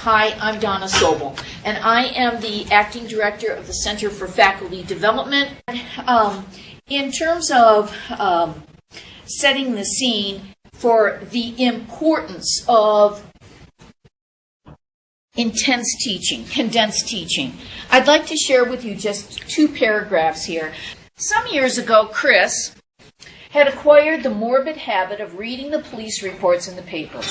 Hi, I'm Donna Sobel, and I am the Acting Director of the Center for Faculty Development. In terms of setting the scene for the importance of intense teaching, condensed teaching, I'd like to share with you just 2 paragraphs here. Some years ago, Chris had acquired the morbid habit of reading the police reports in the paper,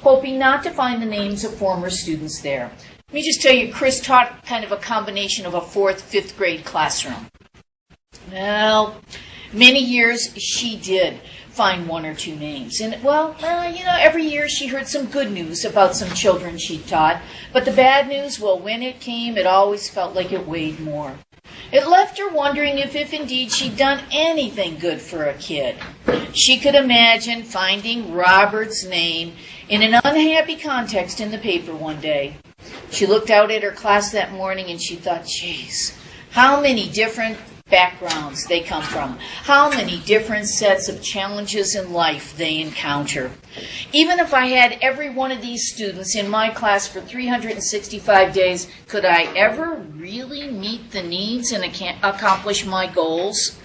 hoping not to find the names of former students there. Let me just tell you, Chris taught kind of a combination of a 4th, 5th grade classroom. Well, many years she did find 1 or 2 names. And, every year she heard some good news about some children she taught. But the bad news, well, when it came, it always felt like it weighed more. It left her wondering if indeed she'd done anything good for a kid. She could imagine finding Robert's name in an unhappy context in the paper one day. She looked out at her class that morning and she thought, geez, how many different backgrounds they come from, how many different sets of challenges in life they encounter. Even if I had every one of these students in my class for 365 days, could I ever really meet the needs and accomplish my goals?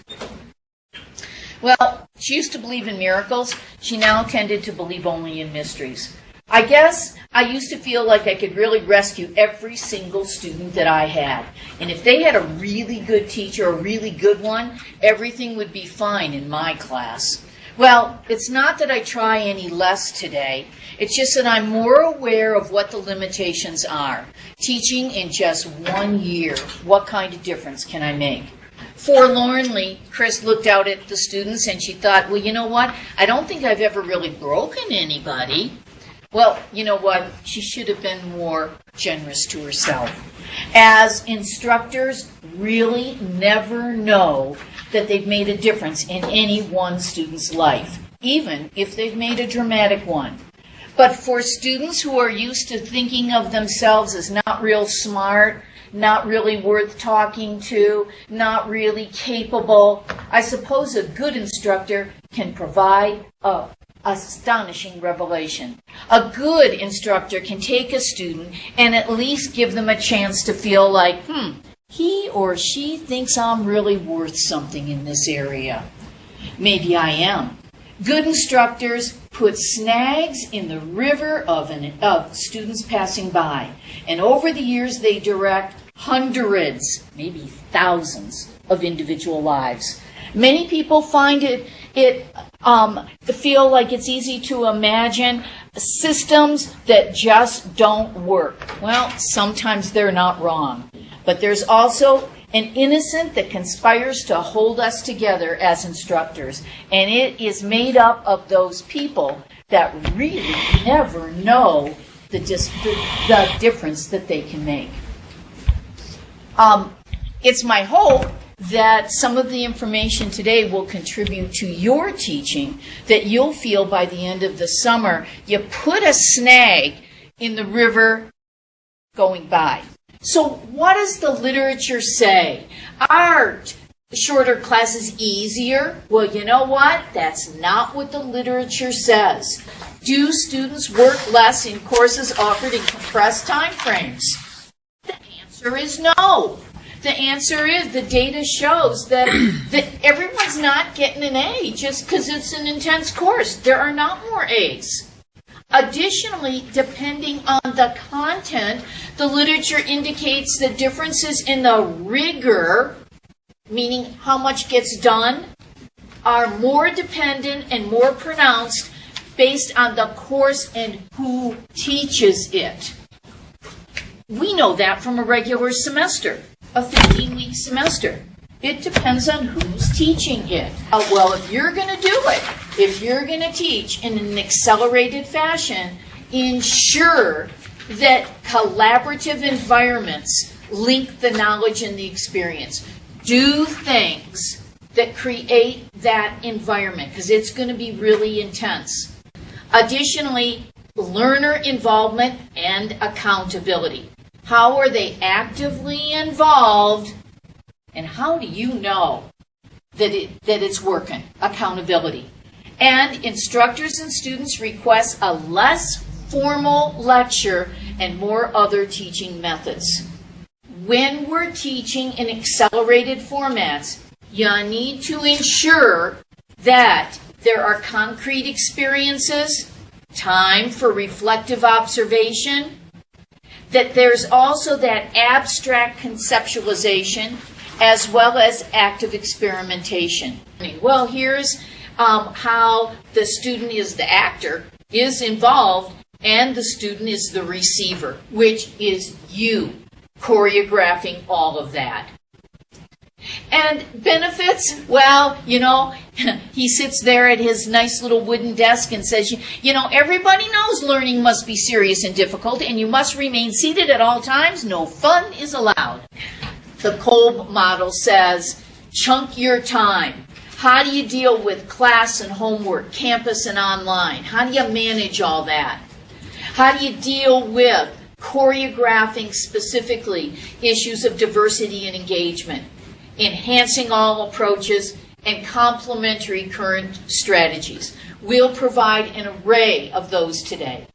Well, she used to believe in miracles. She now tended to believe only in mysteries. I guess I used to feel like I could really rescue every single student that I had. And if they had a really good teacher, a really good one, everything would be fine in my class. Well, it's not that I try any less today. It's just that I'm more aware of what the limitations are. Teaching in just 1 year, what kind of difference can I make? Forlornly, Chris looked out at the students and she thought, well, you know what? I don't think I've ever really broken anybody. Well, you know what? She should have been more generous to herself. As instructors really never know that they've made a difference in any one student's life, even if they've made a dramatic one. But for students who are used to thinking of themselves as not real smart, not really worth talking to, not really capable, I suppose a good instructor can provide a astonishing revelation. A good instructor can take a student and at least give them a chance to feel like, he or she thinks I'm really worth something in this area. Maybe I am. Good instructors put snags in the river of students passing by. And over the years, they direct hundreds, maybe thousands of individual lives. Many people find feel like it's easy to imagine systems that just don't work. Well, sometimes they're not wrong. But there's also an innocent that conspires to hold us together as instructors. And it is made up of those people that really never know the difference that they can make. It's my hope that some of the information today will contribute to your teaching, that you'll feel by the end of the summer you put a snag in the river going by. So what does the literature say? Are shorter classes easier? Well, you know what? That's not what the literature says. Do students work less in courses offered in compressed time frames? The answer is no. The answer is the data shows that everyone's not getting an A just because it's an intense course. There are not more A's. Additionally, depending on the content, the literature indicates that differences in the rigor, meaning how much gets done, are more dependent and more pronounced based on the course and who teaches it. We know that from a regular semester. A 15-week semester. It depends on who's teaching it. Well, if you're going to do it, if you're going to teach in an accelerated fashion, ensure that collaborative environments link the knowledge and the experience. Do things that create that environment because it's going to be really intense. Additionally, learner involvement and accountability. How are they actively involved, and how do you know that it's working? Accountability. And instructors and students request a less formal lecture and more other teaching methods. When we're teaching in accelerated formats, you need to ensure that there are concrete experiences, time for reflective observation, that there's also that abstract conceptualization as well as active experimentation. Well, here's how the student is the actor, is involved, and the student is the receiver, which is you choreographing all of that. And benefits, well, he sits there at his nice little wooden desk and says, everybody knows learning must be serious and difficult, and you must remain seated at all times. No fun is allowed. The Kolb model says, chunk your time. How do you deal with class and homework, campus and online? How do you manage all that? How do you deal with choreographing specifically issues of diversity and engagement, enhancing all approaches, and complementary current strategies? We'll provide an array of those today.